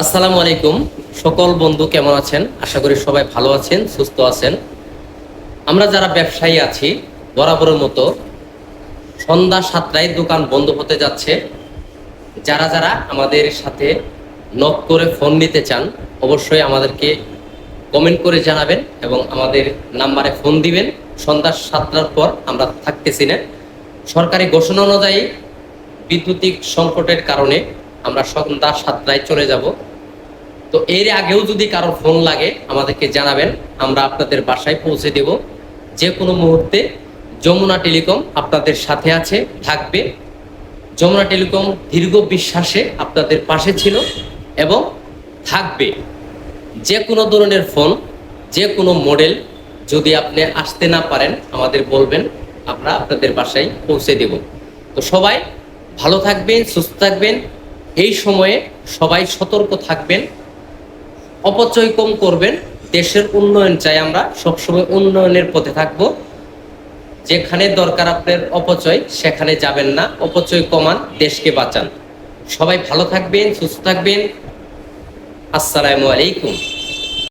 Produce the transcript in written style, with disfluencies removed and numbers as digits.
আসসালামু আলাইকুম। সকল বন্ধু কেমন আছেন? আশা করি সবাই ভালো আছেন, সুস্থ আছেন। আমরা যারা ব্যবসায়ী আছি, বরাবরের মতো সন্ধ্যা 7টায় দোকান বন্ধ হতে যাচ্ছে। যারা যারা আমাদের সাথে নক করে ফোন নিতে চান, অবশ্যই আমাদেরকে কমেন্ট করে জানাবেন এবং আমাদের নাম্বারে ফোন দিবেন। সন্ধ্যা 7টার পর আমরা থাকতেছি না। সরকারি ঘোষণা অনুযায়ী বিদ্যুতিক সংকটের কারণে আমরা সন্ধ্যা 7টায় চলে যাব। তো এর আগেও যদি কারো ফোন লাগে আমাদেরকে জানাবেন, আমরা আপনাদের বাসায় পৌঁছে দেব যে কোনো মুহূর্তে। যমুনা টেলিকম আপনাদের সাথে আছে, থাকবে। যমুনা টেলিকম দীর্ঘ বিশ্বাসে আপনাদের পাশে ছিল এবং থাকবে। যে কোনো ধরনের ফোন, যে কোনো মডেল যদি আপনি আসতে না পারেন আমাদের বলবেন, আমরা আপনাদের বাসায় পৌঁছে দেব। তো সবাই ভালো থাকবেন, সুস্থ থাকবেন। এই সময়ে সবাই সতর্ক থাকবেন, অপচয় কম করবেন। দেশের উন্নয়ন চাই, আমরা সবসময় উন্নয়নের পথে থাকব। যেখানে দরকার আপনার অপচয়, সেখানে যাবেন না। অপচয় কমান, দেশকে বাঁচান। সবাই ভালো থাকবেন, সুস্থ থাকবেন। আসসালামু আলাইকুম।